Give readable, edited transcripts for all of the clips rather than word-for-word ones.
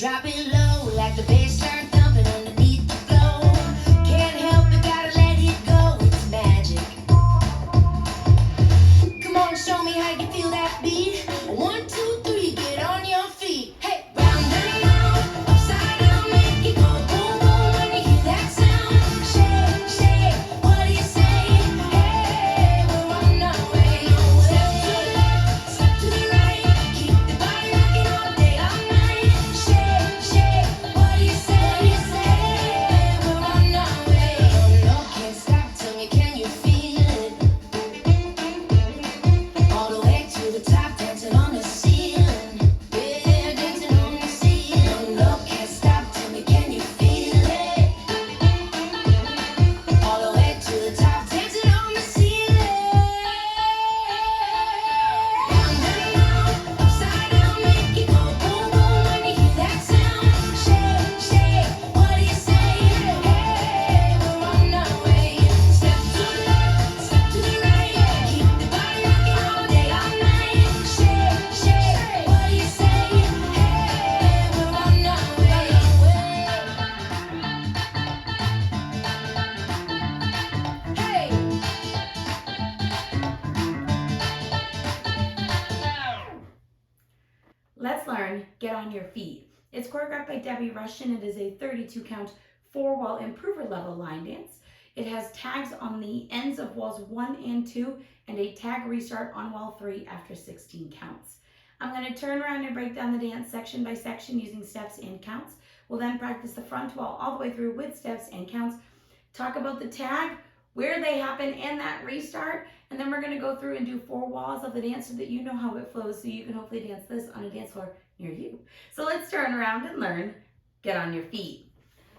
drop it low, like the bass start thumping underneath the flow. Can't help it, gotta let it go, it's magic. Come on, show me how you feel that beat. 1, 2, 3, get on your feet. Hey, round and round, upside down, make it go boom, boom when you hear that sound. Shake, shake, what do you say? Hey, we're on our way. Step to the left, step to the right, keep the body rocking all day, all night. Shake, shake, what do you say? Hey, we're on our way. Oh no, can't stop, tell me, can you feel it? All the way to the top, dancing on the ceiling. Yeah, dancing on the ceiling. No, can't stop, tell me, can you feel it? All the way to the top, dancing on the ceiling. Round and round, upside down, make it go boom, boom when you hear that sound. Shake, shake, what do you say? Hey, we're on our way. Step to the left, step to the right, keep the body rocking all day, all night. Shake, shake, what do you say? Hey, we're on our way. Hey. Let's learn Get on Your Feet. It's choreographed by Debbie Rushton. It is a 32 count 4-wall improver level line dance. It has tags on the ends of walls 1 and 2 and a tag restart on wall 3 after 16 counts. I'm going to turn around and break down the dance section by section using steps and counts. We'll then practice the front wall all the way through with steps and counts, talk about the tag, where they happen, and that restart, and then we're going to go through and do 4 walls of the dance so that you know how it flows, so you can hopefully dance this on a dance floor near you. So let's turn around and learn Get on Your Feet.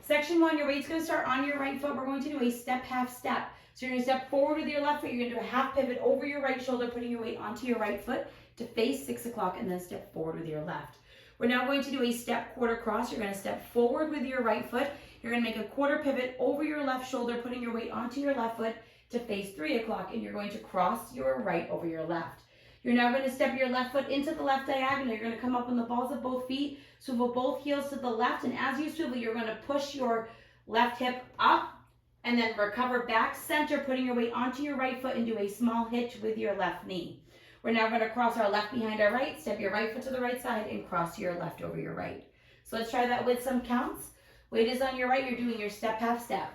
Section 1, your weight's going to start on your right foot. We're going to do a step, half step. So you're going to step forward with your left foot. You're going to do a half pivot over your right shoulder, putting your weight onto your right foot to face 6 o'clock, and then step forward with your left. We're now going to do a step quarter cross. You're going to step forward with your right foot. You're going to make a quarter pivot over your left shoulder, putting your weight onto your left foot to face 3 o'clock, and you're going to cross your right over your left. You're now going to step your left foot into the left diagonal. You're going to come up on the balls of both feet, swivel both heels to the left, and as you swivel, you're going to push your left hip up and then recover back center, putting your weight onto your right foot and do a small hitch with your left knee. We're now going to cross our left behind our right, step your right foot to the right side, and cross your left over your right. So let's try that with some counts. Weight is on your right. You're doing your step, half step.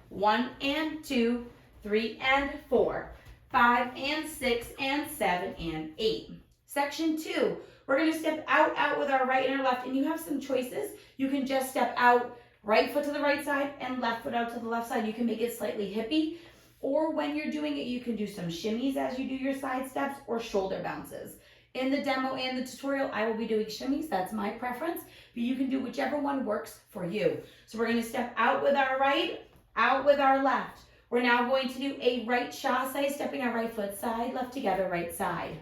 1 and 2, 3 and 4, 5 and 6 and 7 and 8. Section 2, we're going to step out with our right and our left, and you have some choices. You can just step out, right foot to the right side and left foot out to the left side. You can make it slightly hippie, or when you're doing it, you can do some shimmies as you do your side steps or shoulder bounces. In the demo and the tutorial, I will be doing shimmies. That's my preference, but you can do whichever one works for you. So we're going to step out with our right, out with our left. We're now going to do a right chassé, stepping our right foot side, left together, right side.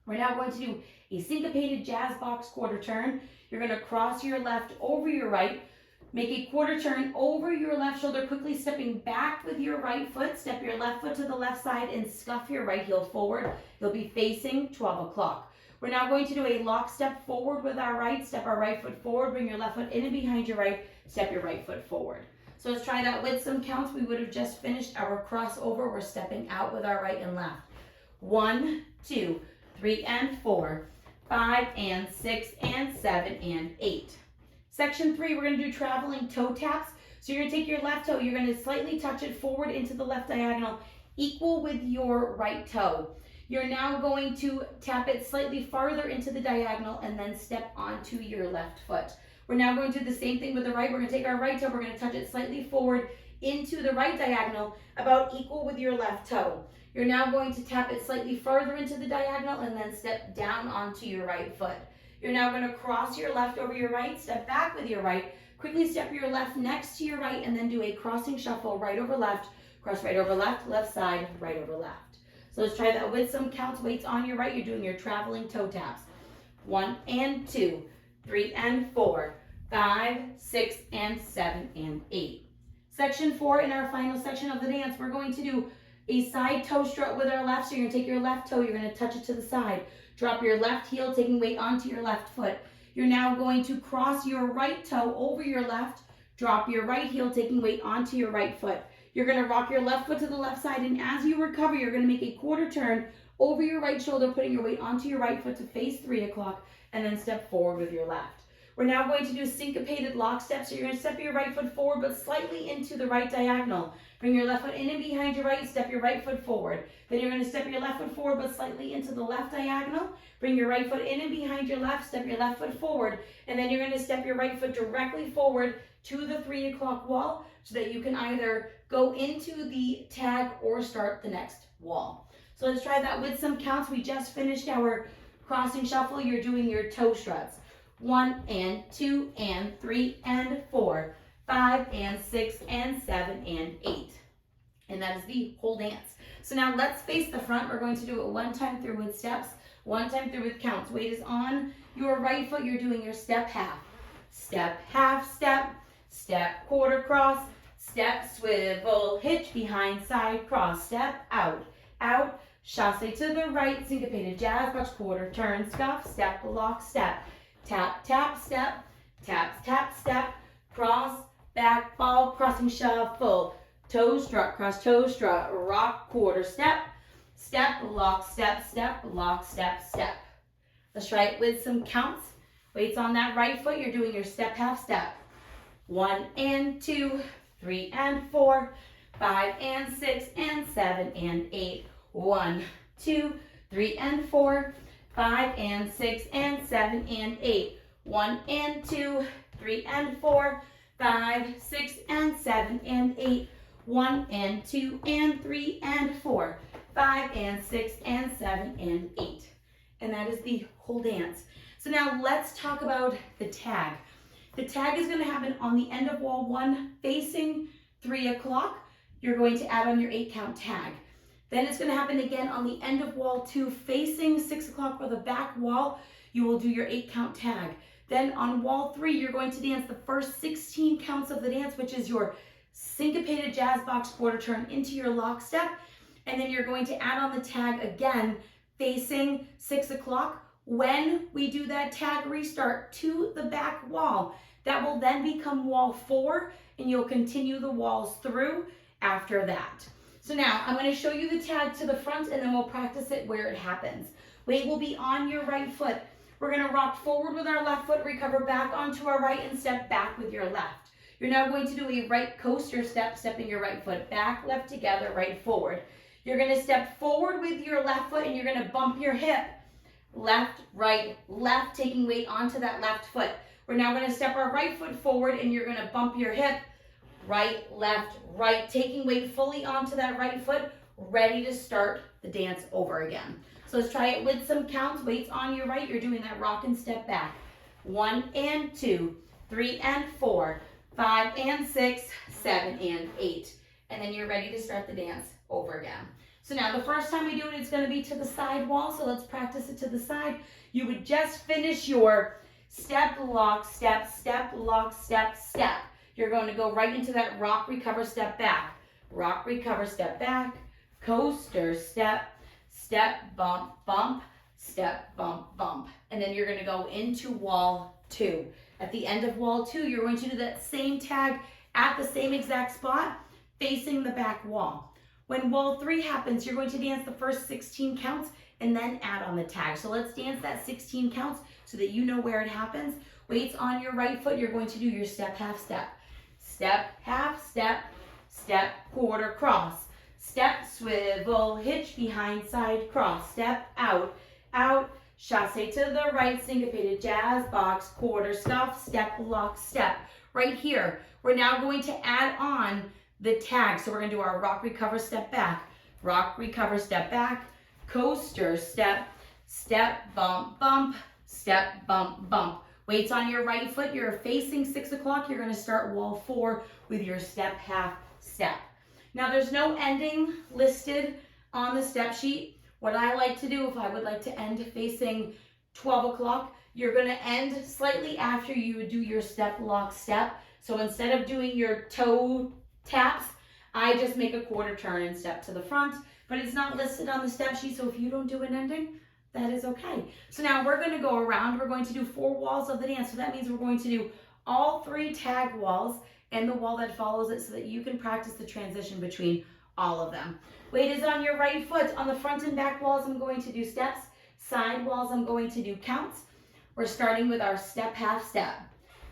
We're now going to do a syncopated jazz box quarter turn. You're going to cross your left over your right, make a quarter turn over your left shoulder, quickly stepping back with your right foot. Step your left foot to the left side and scuff your right heel forward. You'll be facing 12 o'clock. We're now going to do a lock step forward with our right. Step our right foot forward, bring your left foot in and behind your right, step your right foot forward. So let's try that with some counts. We would have just finished our crossover. We're stepping out with our right and left. 1, 2, 3 and 4, 5 and 6 and 7 and 8. Section 3, we're going to do traveling toe taps. So you're going to take your left toe, you're going to slightly touch it forward into the left diagonal, equal with your right toe. You're now going to tap it slightly farther into the diagonal and then step onto your left foot. We're now going to do the same thing with the right. We're going to take our right toe, we're going to touch it slightly forward into the right diagonal, about equal with your left toe. You're now going to tap it slightly farther into the diagonal and then step down onto your right foot. You're now going to cross your left over your right, step back with your right, quickly step your left next to your right, and then do a crossing shuffle, right over left, cross right over left, left side, right over left. So let's try that with some counts. Weights on your right, you're doing your traveling toe taps. 1 and 2, 3 and 4, 5, 6 and 7 and 8. Section 4, in our final section of the dance, we're going to do a side toe strut with our left. So you're going to take your left toe, you're going to touch it to the side. Drop your left heel, taking weight onto your left foot. You're now going to cross your right toe over your left, drop your right heel, taking weight onto your right foot. You're going to rock your left foot to the left side, and as you recover, you're going to make a quarter turn over your right shoulder, putting your weight onto your right foot to face 3 o'clock, and then step forward with your left. We're now going to do syncopated lock steps. So you're going to step your right foot forward, but slightly into the right diagonal. Bring your left foot in and behind your right, step your right foot forward. Then you're going to step your left foot forward, but slightly into the left diagonal. Bring your right foot in and behind your left, step your left foot forward. And then you're going to step your right foot directly forward to the 3 o'clock wall so that you can either go into the tag or start the next wall. So let's try that with some counts. We just finished our crossing shuffle. You're doing your toe struts. 1 and 2 and 3 and 4, 5 and 6 and 7 and 8. And that is the whole dance. So now let's face the front. We're going to do it one time through with steps, one time through with counts. Weight is on your right foot. You're doing your step half, step, step, quarter cross, step, swivel, hitch, behind, side, cross, step, out, chasse to the right, syncopated jazz box, quarter turn, scuff, step, lock, step, tap, step, tap, step, cross, back, ball, crossing shuffle, toe strut, cross, toe strut, rock, quarter, step, lock, step, lock, step. Let's try it with some counts. Weights on that right foot. You're doing your step, half step. 1 and 2, 3 and 4, 5 and 6 and 7 and 8. 1, 2, 3 and 4, 5 and 6 and 7 and 8. 1 and 2, 3 and 4, 5, 6 and 7 and 8. 1 and 2 and 3 and 4, 5 and 6 and 7 and 8. And that is the whole dance. So now let's talk about the tag. The tag is going to happen on the end of wall 1 facing 3 o'clock. You're going to add on your 8 count tag. Then it's going to happen again on the end of wall 2 facing 6 o'clock for the back wall. You will do your 8 count tag. Then on wall 3, you're going to dance the first 16 counts of the dance, which is your syncopated jazz box quarter turn into your lock step. And then you're going to add on the tag again facing 6 o'clock. When we do that tag restart to the back wall, that will then become wall 4, and you'll continue the walls through after that. So now I'm going to show you the tag to the front, and then we'll practice it where it happens. Weight will be on your right foot. We're going to rock forward with our left foot, recover back onto our right, and step back with your left. You're now going to do a right coaster step, stepping your right foot back, left together, right forward. You're going to step forward with your left foot, and you're going to bump your hip. Left, right, left, taking weight onto that left foot. We're now going to step our right foot forward, and you're going to bump your hip. Right, left, right, taking weight fully onto that right foot, ready to start the dance over again. So let's try it with some counts. Weights on your right. You're doing that rock and step back. 1 and 2, 3 and 4, 5 and 6, 7 and 8. And then you're ready to start the dance over again. So now the first time we do it, it's going to be to the side wall. So let's practice it to the side. You would just finish your step, lock, step, lock, step. You're going to go right into that rock, recover, step back. Rock, recover, step back. Coaster, step, bump, bump, step, bump, bump. And then you're going to go into wall 2. At the end of wall 2, you're going to do that same tag at the same exact spot, facing the back wall. When wall 3 happens, you're going to dance the first 16 counts and then add on the tag. So let's dance that 16 counts so that you know where it happens. Weights on your right foot, you're going to do your step, half step. Step, half step, quarter cross. Step, swivel, hitch, behind, side, cross. Step, out, chasse to the right, syncopated jazz box, quarter scuff, step, lock, step. Right here, we're now going to add on the tag. So we're going to do our rock, recover, step back. Rock, recover, step back. Coaster, step, bump, bump, step, bump, bump. Weights on your right foot. You're facing 6 o'clock. You're going to start wall 4 with your step, half step. Now there's no ending listed on the step sheet. What I like to do, if I would like to end facing 12 o'clock, you're going to end slightly after you would do your step, lock, step. So instead of doing your toe taps, I just make a quarter turn and step to the front, but it's not listed on the step sheet. So if you don't do an ending, that is okay. So now we're going to go around. We're going to do 4 walls of the dance. So that means we're going to do all 3 tag walls and the wall that follows it so that you can practice the transition between all of them. Weight is on your right foot. On the front and back walls, I'm going to do steps. Side walls, I'm going to do counts. We're starting with our step, half step.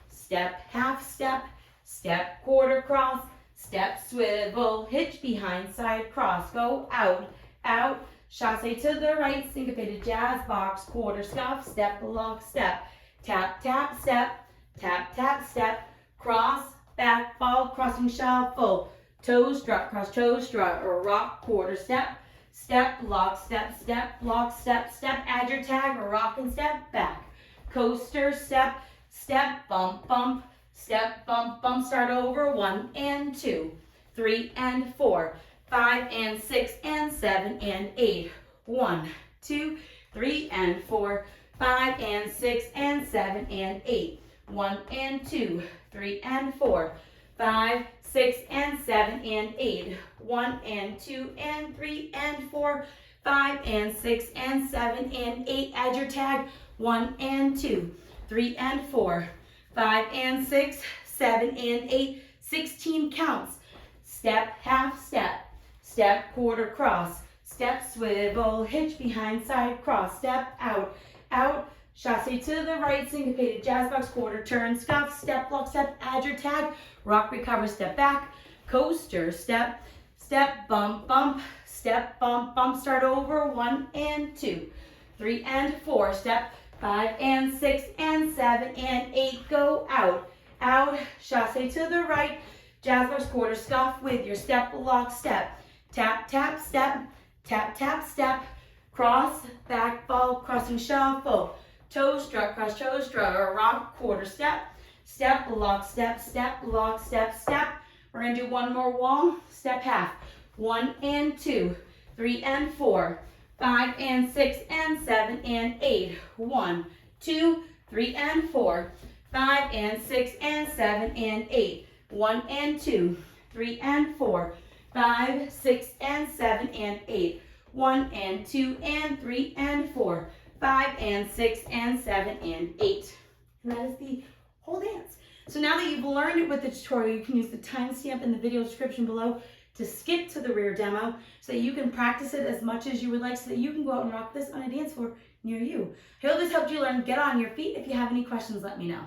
Step, half step. Step, quarter cross. Step, swivel, hitch behind, side cross. Go out, out. Chassé to the right, syncopated jazz box, quarter scuff, step, lock, step. Tap, tap, step. Tap, tap, step. Cross, back, fall, crossing shuffle. Toe strut, cross toe strut, or rock, quarter step. Step, lock, step, step, lock, step, step. Add your tag, or rock and step, back. Coaster, step, step, bump, bump. Step, bump, bump, start over. 1 and 2, 3 and 4, 5 and 6 and 7 and 8. 1, 2, 3 and 4, 5 and 6 and 7 and 8. 1 and 2, 3 and 4, 5, 6 and 7 and 8. 1 and 2 and 3 and 4, 5 and 6 and 7 and 8. Add your tag. 1 and 2, 3 and 4, 5 and 6, 7 and 8. 16 counts. Step, half step. Step, quarter cross. Step, swivel, hitch behind, side cross. Step, out, out. Chassé to the right, syncopated jazz box, quarter turn, scuff, step, lock, step, add your tag. Rock, recover, step back. Coaster, step, step, bump, bump. Step, bump, bump, start over. 1 and 2, 3 and 4. Step, 5 and 6 and 7 and 8. Go out, out. Chassé to the right, jazz box, quarter scuff with your step, lock, step. Tap, tap, step. Tap, tap, step. Cross, back, fall, crossing shuffle. Toe strut, cross toe strut, or rock, quarter step. Step, lock, step, step, lock, step, step. We're going to do 1 more wall. Step, half. 1 and 2, 3 and 4, 5 and 6 and 7 and 8. 1, 2, 3 and 4, 5 and 6 and 7 and 8. 1 and 2, 3 and 4, 5, 6 and 7 and 8. 1 and 2 and 3 and 4, 5 and 6 and 7 and 8. And that is the whole dance. So now that you've learned it with the tutorial, you can use the timestamp in the video description below to skip to the rear demo so that you can practice it as much as you would like so that you can go out and rock this on a dance floor near you. I hope this helped you learn Get On Your Feet. If you have any questions, let me know.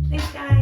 Thanks, guys.